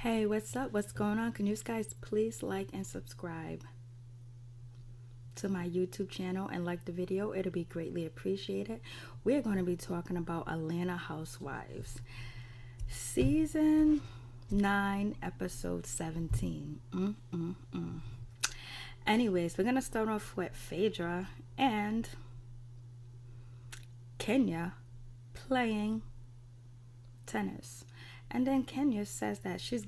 Hey, what's up? What's going on? Can you guys please like and subscribe to my YouTube channel and like the video? It'll be greatly appreciated. We're going to be talking about Atlanta Housewives, Season 9, Episode 17. Anyways, we're going to start off with Phaedra and Kenya playing tennis. And then Kenya says that she's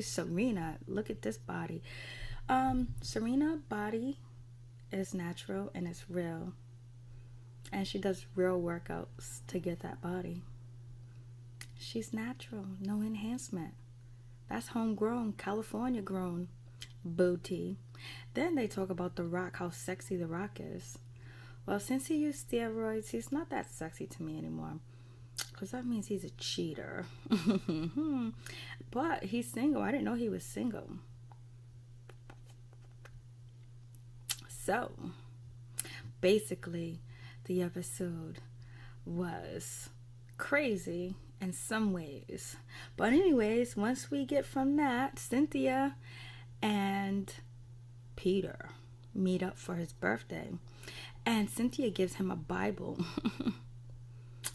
Serena. Look at this body. Serena body is natural and it's real. And she does real workouts to get that body. She's natural, no enhancement. That's homegrown, California grown booty. Then they talk about The Rock, how sexy The Rock is. Well, since he used steroids, he's not that sexy to me anymore. Because that means he's a cheater. But he's single. I didn't know he was single. So, basically, the episode was crazy in some ways. But anyways, once we get from that, Cynthia and Peter meet up for his birthday. And Cynthia gives him a Bible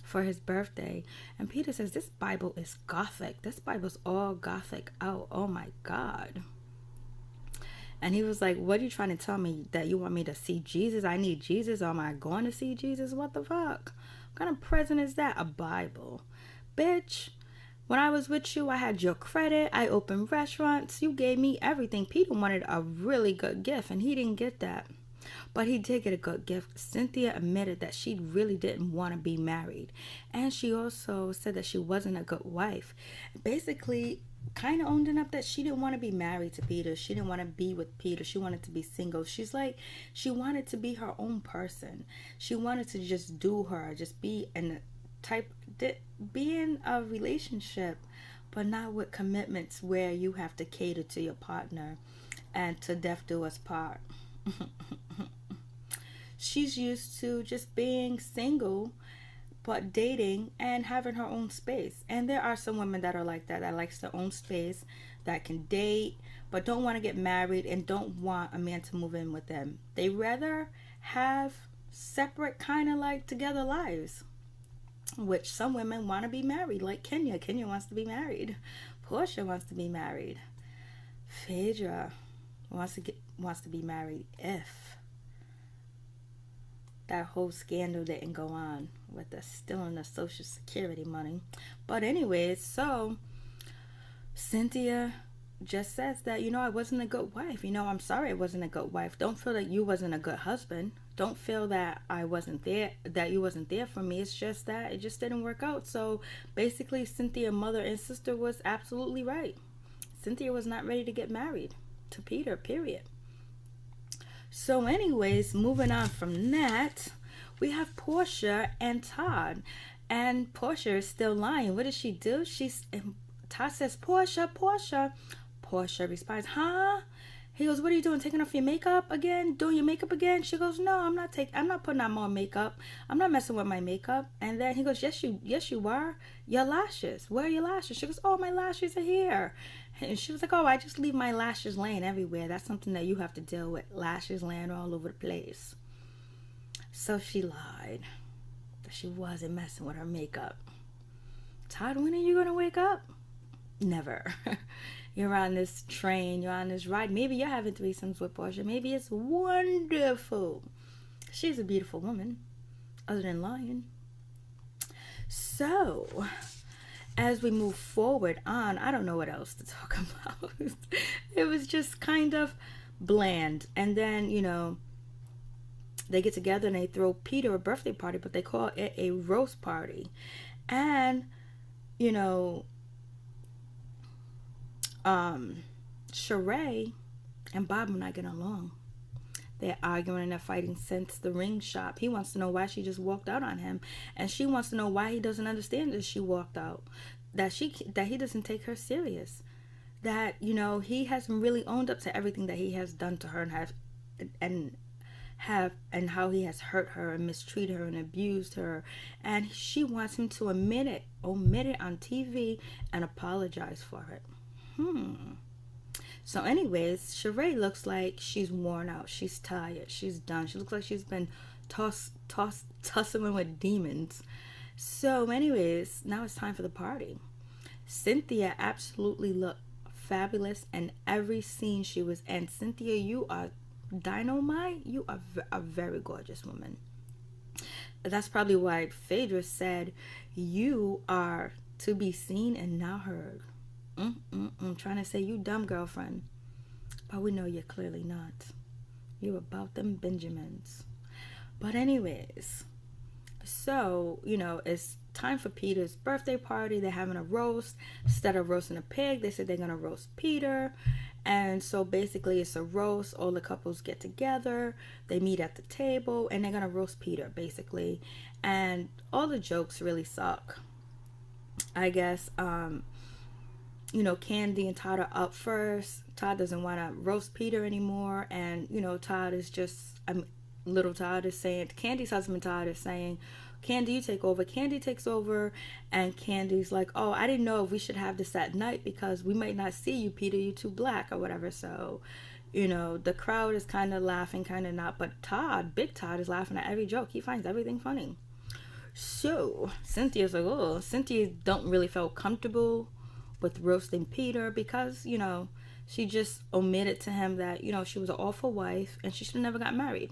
for his birthday. And Peter says, this Bible is gothic. This Bible's all gothic out. Oh my God. And he was like, what are you trying to tell me? That you want me to see Jesus? I need Jesus. Or am I going to see Jesus? What the fuck? What kind of present is that? A Bible. Bitch, when I was with you, I had your credit. I opened restaurants. You gave me everything. Peter wanted a really good gift, and he didn't get that. But he did get a good gift. Cynthia admitted that she really didn't want to be married. And she also said that she wasn't a good wife. Basically, kind of owned up that she didn't want to be married to Peter. She didn't want to be with Peter. She wanted to be single. She's like, she wanted to be her own person. She wanted to just do her, just be in a relationship, but not with commitments where you have to cater to your partner and to death do us part. She's used to just being single, but dating and having her own space. And there are some women that are like that likes their own space, that can date, but don't want to get married and don't want a man to move in with them. They rather have separate kind of like together lives, which some women want to be married, like Kenya. Kenya wants to be married. Portia wants to be married. Phaedra wants to be married if that whole scandal didn't go on with the stealing the Social Security money. But anyways, so Cynthia just says that, I wasn't a good wife. I'm sorry I wasn't a good wife. Don't feel that you wasn't a good husband. Don't feel that I wasn't there, that you wasn't there for me. It's just that it just didn't work out. So basically, Cynthia's mother and sister was absolutely right. Cynthia was not ready to get married to Peter, period. So anyways, moving on from that, we have Portia and Todd. And Portia is still lying. What does she do? Todd says, Portia. Portia responds, huh? He goes, what are you doing? Taking off your makeup again? Doing your makeup again? She goes, no, I'm not putting on more makeup. I'm not messing with my makeup. And then he goes, yes you are. Your lashes. Where are your lashes? She goes, oh, my lashes are here. And she was like, oh, I just leave my lashes laying everywhere. That's something that you have to deal with. Lashes laying all over the place. So she lied that she wasn't messing with her makeup. Todd, when are you going to wake up? Never. You're on this train. You're on this ride. Maybe you're having threesomes with Portia. Maybe it's wonderful. She's a beautiful woman, other than lying. So, as we move forward on, I don't know what else to talk about. It was just kind of bland. And then, they get together and they throw Peter a birthday party, but they call it a roast party. And, Sheree and Bob are not getting along. They're arguing and they're fighting since the ring shop. He wants to know why she just walked out on him, and she wants to know why he doesn't understand that she walked out, that he doesn't take her serious, that he hasn't really owned up to everything that he has done to her and how he has hurt her and mistreated her and abused her, and she wants him to omit it on TV and apologize for it. So anyways, Sheree looks like she's worn out. She's tired. She's done. She looks like she's been tussling with demons. So anyways, now it's time for the party. Cynthia absolutely looked fabulous in every scene she was in. Cynthia, you are dynamite. You are a very gorgeous woman. That's probably why Phaedra said you are to be seen and not heard. Trying to say you dumb, girlfriend. But we know you're clearly not. You're about them Benjamins. But anyways, so, it's time for Peter's birthday party. They're having a roast. Instead of roasting a pig, they said they're going to roast Peter. And so basically it's a roast. All the couples get together. They meet at the table and they're going to roast Peter, basically. And all the jokes really suck. I guess, Candy and Todd are up first. Todd doesn't want to roast Peter anymore. And, Todd is just, little Todd is saying, Candy's husband Todd is saying, Candy, you take over. Candy takes over, and Candy's like, oh, I didn't know if we should have this at night because we might not see you, Peter, you too black or whatever. So, the crowd is kind of laughing, kind of not. But Big Todd is laughing at every joke. He finds everything funny. So, Cynthia's like, oh, Cynthia don't really feel comfortable with roasting Peter because, she just omitted to him that, she was an awful wife and she should have never got married.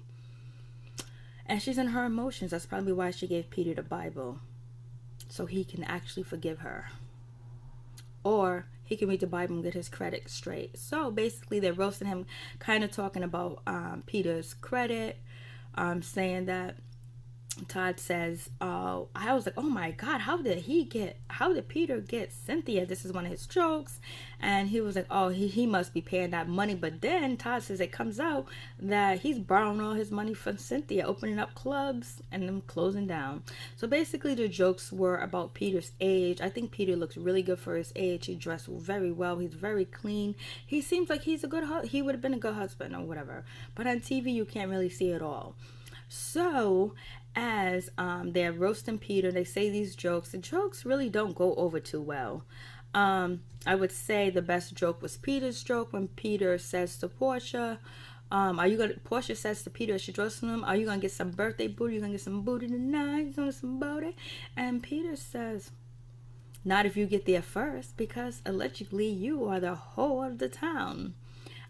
And she's in her emotions. That's probably why she gave Peter the Bible. So he can actually forgive her. Or he can read the Bible and get his credit straight. So basically they're roasting him, kind of talking about Peter's credit, saying that Todd says, I was like, oh my God, how did Peter get Cynthia? This is one of his jokes. And he was like, oh, he must be paying that money. But then Todd says it comes out that he's borrowing all his money from Cynthia, opening up clubs and then closing down. So basically the jokes were about Peter's age. I think Peter looks really good for his age. He dressed very well. He's very clean. He seems like he would have been a good husband or whatever. But on TV, you can't really see it all. So as they're roasting Peter, they say these jokes. The jokes really don't go over too well. I would say the best joke was Peter's joke when Peter says to Portia, Portia says to Peter as she dressing him, are you gonna get some birthday booty? You gonna get some booty tonight? You gonna get some booty? And Peter says, not if you get there first, because allegedly you are the hoe of the town.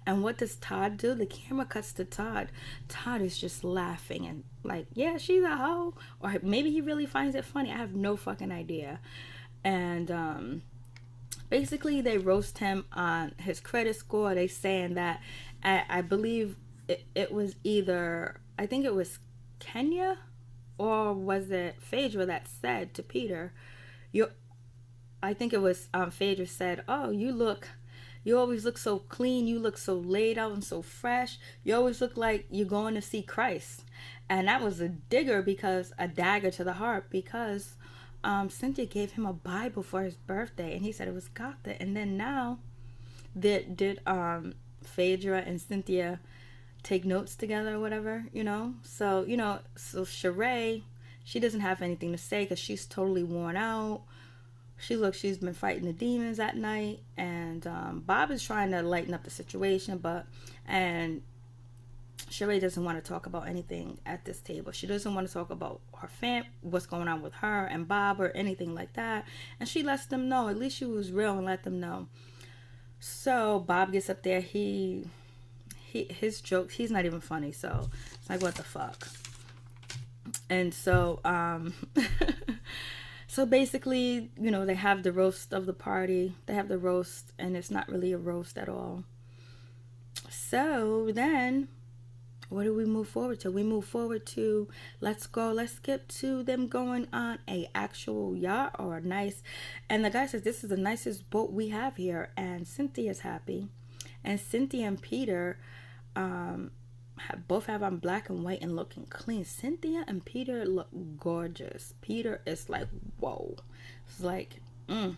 And what does Todd do? The camera cuts to Todd. Todd is just laughing and like, yeah, she's a hoe. Or maybe he really finds it funny. I have no fucking idea. And basically they roast him on his credit score. They saying that, I believe it was either, I think it was Kenya or was it Phaedra that said to Peter, I think it was Phaedra said, oh, you always look so clean. You look so laid out and so fresh. You always look like you're going to see Christ. And that was a dagger to the heart, because Cynthia gave him a Bible for his birthday. And he said it was Gotha. And then now, did Phaedra and Cynthia take notes together or whatever, So, so Sheree, she doesn't have anything to say because she's totally worn out. She's been fighting the demons at night, and Bob is trying to lighten up the situation, and Sheree doesn't want to talk about anything at this table. She doesn't want to talk about her what's going on with her and Bob or anything like that, and she lets them know. At least she was real and let them know. So Bob gets up there. His jokes, he's not even funny, so it's like, what the fuck? And so so basically, they have the roast of the party. They have the roast, and it's not really a roast at all. So then, what do we move forward to? We move forward to, let's skip to them going on a actual yacht or a nice, and the guy says, this is the nicest boat we have here, and Cynthia's happy. And Cynthia and Peter both have on black and white and looking clean. Cynthia and Peter look gorgeous. Peter is like, whoa. It's like, And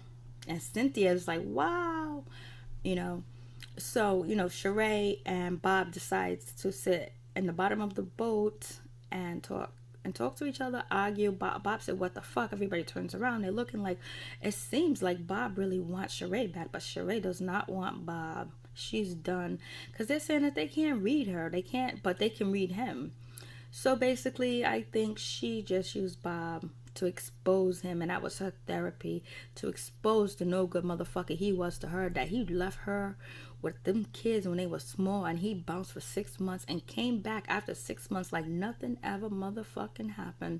Cynthia is like, wow. So, Sheree and Bob decides to sit in the bottom of the boat and talk and talk to each other, argue. Bob said, what the fuck? Everybody turns around. They're looking like, it seems like Bob really wants Sheree back, but Sheree does not want Bob. She's done. Because they're saying that they can't read her. They can't, but they can read him. So basically, I think she just used Bob to expose him, and that was her therapy, to expose the no good motherfucker he was to her, that he left her with them kids when they were small, and he bounced for 6 months and came back after 6 months like nothing ever motherfucking happened.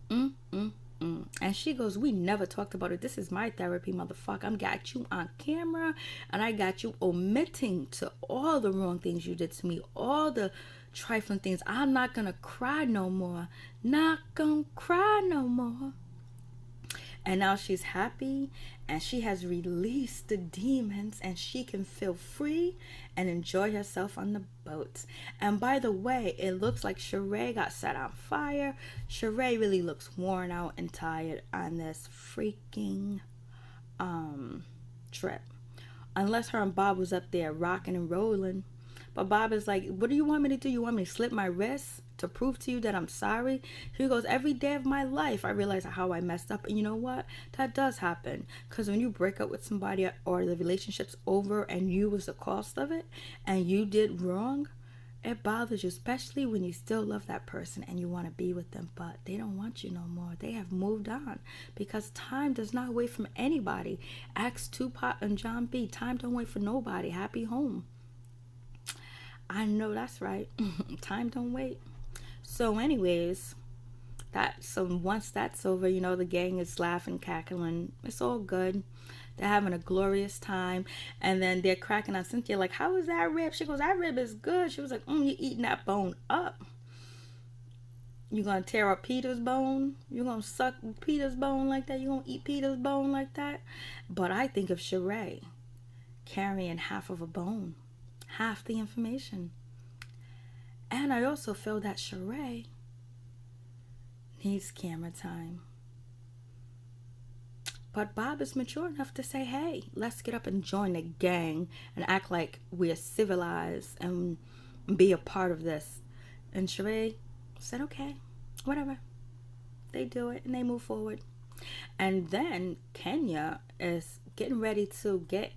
And she goes, we never talked about it. This is my therapy, motherfucker. I got you on camera, and I got you omitting to all the wrong things you did to me, all the trifling things. I'm not gonna cry no more. Not gonna cry no more. And now she's happy, and she has released the demons, and she can feel free and enjoy herself on the boat. And by the way, it looks like Sheree got set on fire. Sheree really looks worn out and tired on this freaking trip. Unless her and Bob was up there rocking and rolling. But Bob is like, what do you want me to do? You want me to slit my wrists to prove to you that I'm sorry? He goes, every day of my life I realize how I messed up. And you know what? That does happen. Because when you break up with somebody or the relationship's over and you was the cost of it and you did wrong, it bothers you, especially when you still love that person and you want to be with them, but they don't want you no more. They have moved on, because time does not wait for anybody. Ask Tupac and John B. Time don't wait for nobody. Happy home. I know that's right. Time don't wait. So anyways, once that's over, you know, the gang is laughing, cackling. It's all good. They're having a glorious time. And then they're cracking on Cynthia like, how is that rib? She goes, that rib is good. She was like, you're eating that bone up. You gonna tear up Peter's bone? You gonna suck Peter's bone like that? You gonna eat Peter's bone like that? But I think of Sheree carrying half of a bone, half the information. And I also feel that Sheree needs camera time. But Bob is mature enough to say, hey, let's get up and join the gang and act like we're civilized and be a part of this. And Sheree said, okay, whatever. They do it and they move forward. And then Kenya is getting ready to get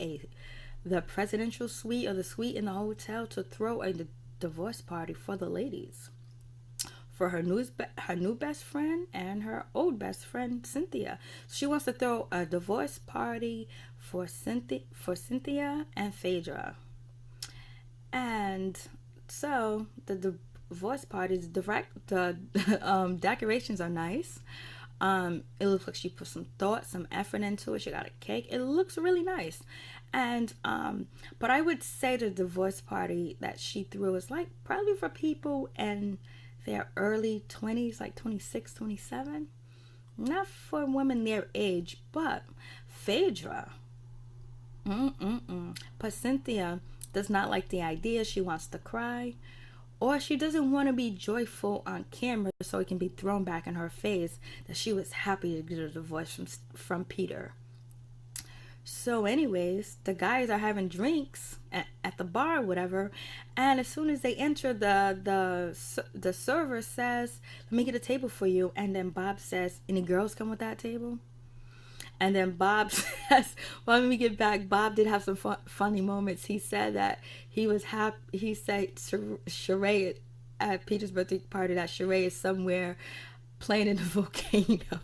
the presidential suite or the suite in the hotel to throw a divorce party for the ladies, for her new best friend and her old best friend Cynthia. She wants to throw a divorce party for Cynthia and Phaedra. And so the divorce parties, the decorations are nice. It looks like she put some thought, some effort into it. She got a cake. It looks really nice. And but I would say the divorce party that she threw is like probably for people in their early 20s, like 26, 27. Not for women their age, but Phaedra. But Cynthia does not like the idea. She wants to cry. Or she doesn't want to be joyful on camera so it can be thrown back in her face that she was happy to get a divorce from Peter. So anyways, the guys are having drinks at the bar or whatever. And as soon as they enter, the server says, let me get a table for you. And then Bob says, any girls come with that table? And then Bob says, well, let me get back. Bob did have some funny moments. He said that he was happy. He said Sheree at Peter's birthday party that Sheree is somewhere playing in the volcano.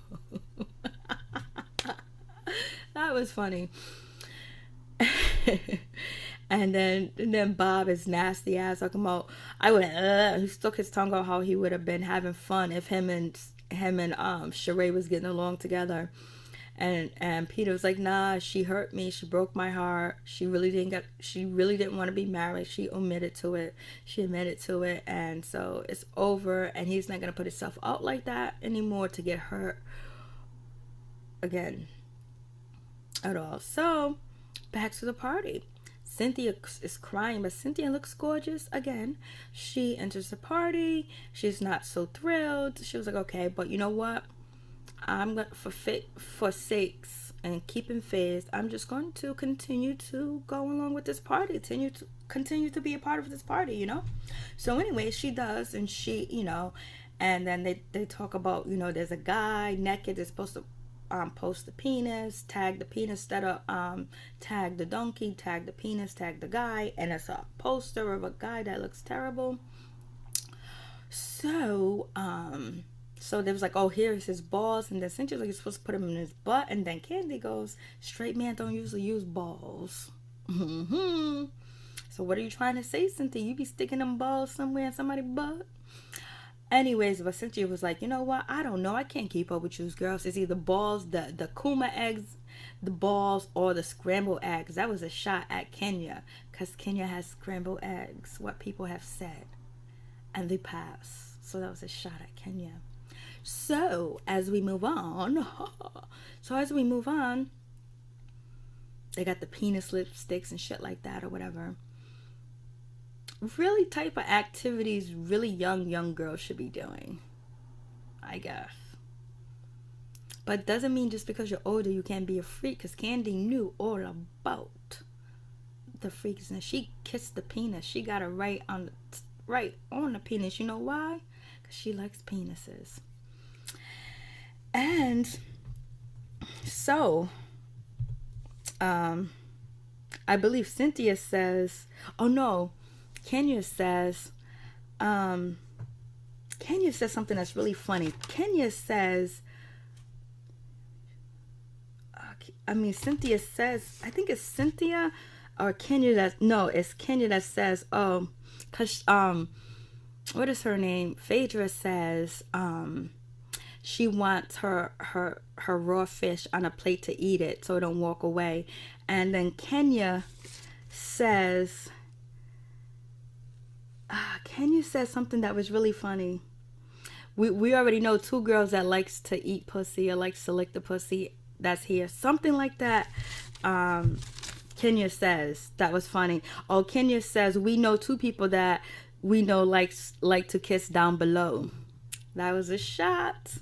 That was funny. And then Bob is nasty ass talking about, he stuck his tongue out how he would have been having fun if him and Sheree was getting along together. And Peter was like, nah, she hurt me. She broke my heart. She really didn't want to be married. She admitted to it. And so it's over. And he's not going to put himself out like that anymore to get hurt again at all. So back to the party. Cynthia is crying, but Cynthia looks gorgeous again. She enters the party. She's not so thrilled. She was like, okay, but you know what? I'm going for sakes and keeping faith, I'm just going to continue to go along with this party, continue to be a part of this party, you know. So anyway, she does, and she, you know, And then they talk about, there's a guy naked, they're supposed to post the penis, tag the penis, instead of tag the donkey, tag the penis, tag the guy, and it's a poster of a guy that looks terrible. So there was like, oh, here's his balls, and then Cynthia's like, you're supposed to put him in his butt, and then Candy goes, straight men don't usually use balls. So what are you trying to say, Cynthia? You be sticking them balls somewhere in somebody's butt? Anyways, but Cynthia was like, you know what? I don't know. I can't keep up with you girls. It's either balls, the kuma eggs, the balls, or the scrambled eggs. That was a shot at Kenya, because Kenya has scrambled eggs, what people have said. And they pass. So that was a shot at Kenya. So as we move on, they got the penis lipsticks and shit like that or whatever. Really type of activities really young girls should be doing, I guess. But doesn't mean just because you're older you can't be a freak, because Candy knew all about the freakishness. She kissed the penis. She got it right on the penis. You know why? Because she likes penises. And so I believe Cynthia says, oh no, Kenya says something that's really funny. Kenya says, Cynthia says, I think it's Cynthia or Kenya it's Kenya that says, cause what is her name? Phaedra says, she wants her raw fish on a plate to eat it so don't walk away. And then Kenya says something that was really funny. We already know two girls that likes to eat pussy or likes to lick the pussy that's here. Something like that. Kenya says that was funny. Oh, Kenya says we know two people that we know like to kiss down below. That was a shot.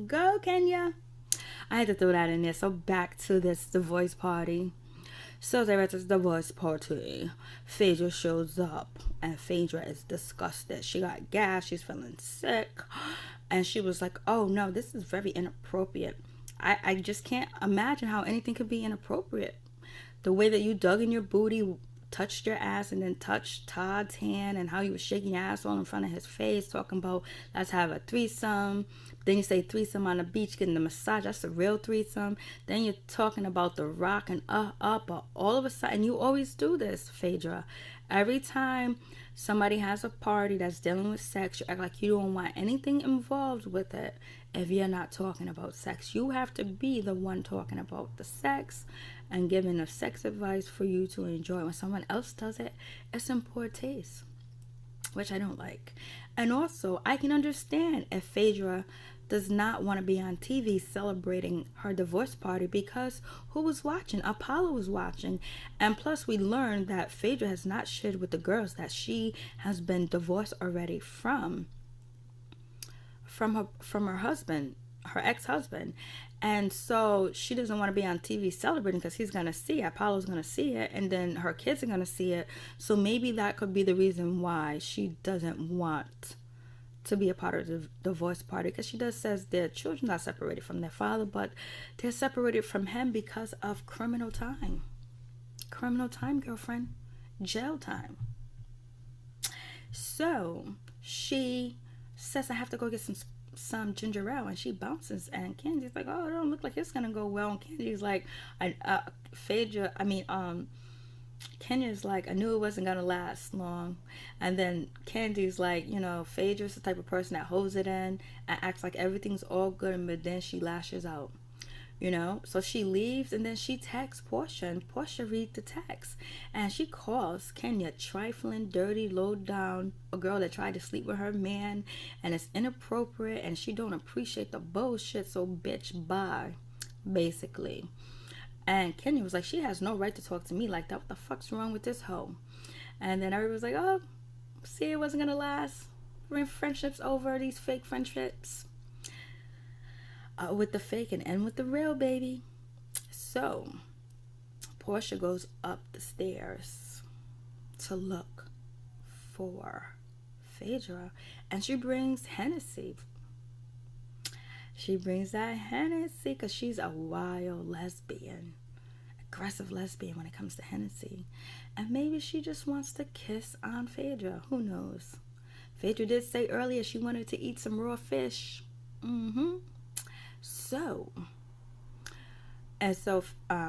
Go Kenya. I had to throw that in there. So back to this divorce party. So they're at this divorce party. Phaedra shows up, and Phaedra is disgusted. She got gas. She's feeling sick, and she was like, "Oh no, this is very inappropriate. I just can't imagine how anything could be inappropriate. The way that you dug in your booty, touched your ass, and then touched Todd's hand, and how you were shaking your ass all in front of his face, talking about let's have a threesome. Then you say threesome on the beach, getting the massage. That's a real threesome. Then you're talking about the rock and but all of a sudden, you always do this, Phaedra. Every time somebody has a party that's dealing with sex, you act like you don't want anything involved with it if you're not talking about sex. You have to be the one talking about the sex and giving the sex advice for you to enjoy. When someone else does it, it's in poor taste, which I don't like. And also, I can understand if Phaedra does not want to be on TV celebrating her divorce party, because who was watching? Apollo was watching. And plus, we learned that Phaedra has not shared with the girls that she has been divorced already from her husband, her ex-husband. And so she doesn't want to be on TV celebrating because he's going to see it. Apollo's going to see it, and then her kids are going to see it. So maybe that could be the reason why she doesn't want to be a part of the divorce party, because she does says their children are separated from their father, but they're separated from him because of criminal time, girlfriend, jail time. So she says, I have to go get some ginger ale, and she bounces, and Candy's like, oh, it don't look like it's gonna go well. And Candy's like, Kenya's like, I knew it wasn't gonna last long. And then Candy's like, Phaedra's the type of person that holds it in and acts like everything's all good, but then she lashes out, so she leaves, and then she texts Portia, and Portia reads the text, and she calls Kenya trifling, dirty, low down, a girl that tried to sleep with her man, and it's inappropriate, and she don't appreciate the bullshit, so bitch, bye, basically. And Kenya was like, she has no right to talk to me like that. What the fuck's wrong with this hoe? And then everybody was like, oh, see, it wasn't going to last. Friendships over, these fake friendships. With the fake and end with the real, baby. So, Portia goes up the stairs to look for Phaedra, and she brings Hennessy. She brings that Hennessy because she's a wild lesbian, aggressive lesbian when it comes to Hennessy. And maybe she just wants to kiss on Phaedra. Who knows? Phaedra did say earlier she wanted to eat some raw fish. So,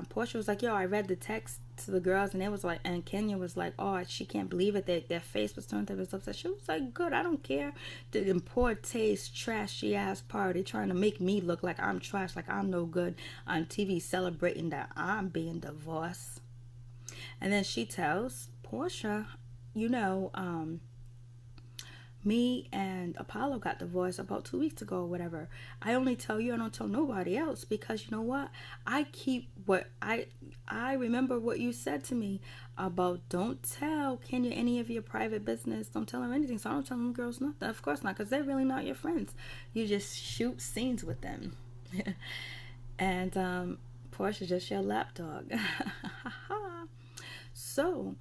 Portia was like, yo, I read the text to the girls, and it was like, and Kenya was like, oh, she can't believe it. Their face was turned up. Upset. She was like, good, I don't care. The poor taste, trashy ass party trying to make me look like I'm trash, like I'm no good on TV, celebrating that I'm being divorced. And then she tells Portia, me and Apollo got divorced about 2 weeks ago or whatever. I only tell you, I don't tell nobody else, because you know what? I keep what I remember what you said to me about don't tell Kenya any of your private business. Don't tell her anything. So I don't tell them girls nothing. Of course not, because they're really not your friends. You just shoot scenes with them. And Portia's just your lapdog. So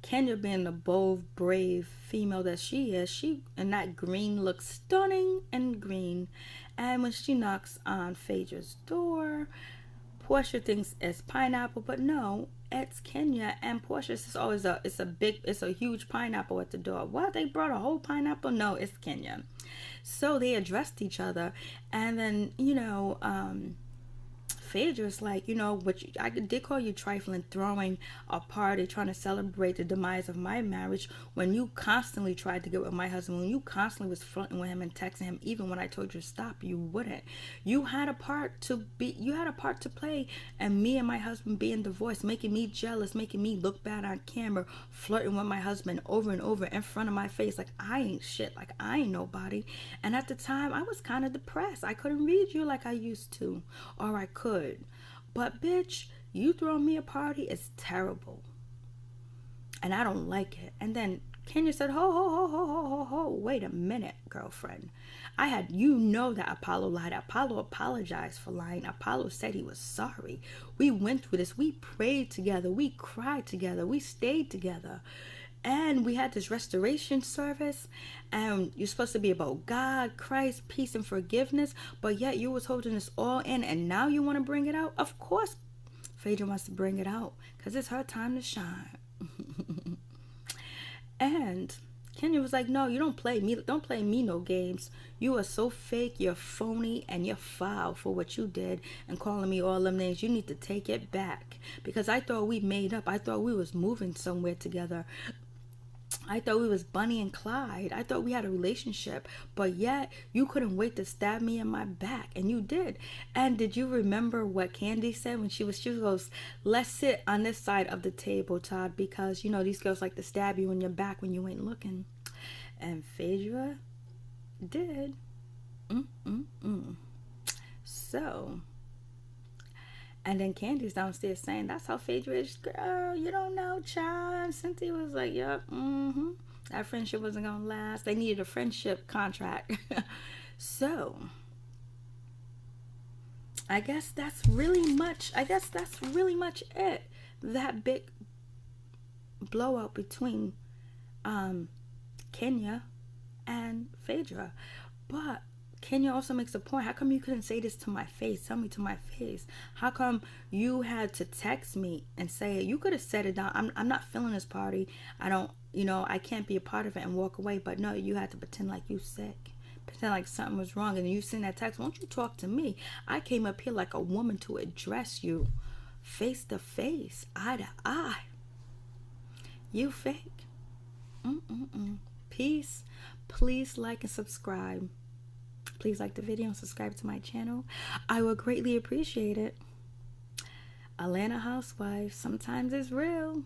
Kenya, being the bold, brave female that she is, she in that green looks stunning and green. And when she knocks on Phaedra's door, Portia thinks it's pineapple, but no, it's Kenya. And Portia says, "Oh, it's a huge pineapple at the door." What? They brought a whole pineapple? No, it's Kenya. So they addressed each other, and then Phaedra's like, I did call you trifling, throwing a party, trying to celebrate the demise of my marriage when you constantly tried to get with my husband, when you constantly was flirting with him and texting him, even when I told you to stop, you wouldn't. You had a part to play, and me and my husband being divorced, making me jealous, making me look bad on camera, flirting with my husband over and over in front of my face, like I ain't shit, like I ain't nobody. And at the time, I was kind of depressed. I couldn't read you like I used to, or I could. But bitch, you throwing me a party is terrible, and I don't like it. And then Kenya said, ho, wait a minute, girlfriend. That Apollo lied. Apollo apologized for lying. Apollo said he was sorry. We went through this. We prayed together. We cried together. We stayed together. And we had this restoration service, and you're supposed to be about God, Christ, peace, and forgiveness, but yet you was holding this all in, and now you want to bring it out? Of course, Phaedra wants to bring it out, because it's her time to shine. And Kenya was like, no, you don't play me no games. You are so fake, you're phony, and you're foul for what you did, and calling me all them names. You need to take it back, because I thought we made up. I thought we was moving somewhere together. I thought we was Bonnie and Clyde. I thought we had a relationship, but yet you couldn't wait to stab me in my back, and you did. And did you remember what Candy said when she goes, let's sit on this side of the table, Todd, because these girls like to stab you in your back when you ain't looking. And Phaedra did. So, and then Candy's downstairs saying, that's how Phaedra is. Girl, you don't know, child. And Cynthia was like, yep, that friendship wasn't going to last. They needed a friendship contract. So, I guess that's really much it. That big blowout between Kenya and Phaedra. But Kenya also makes a point. How come you couldn't say this to my face? Tell me to my face. How come you had to text me and say it? You could have said it down. I'm not feeling this party. I can't be a part of it and walk away. But no, you had to pretend like you sick. Pretend like something was wrong. And then you send that text. Won't you talk to me? I came up here like a woman to address you face to face, eye to eye. You fake. Peace. Please like and subscribe. Please like the video and subscribe to my channel. I would greatly appreciate it. Atlanta Housewives, sometimes it's real.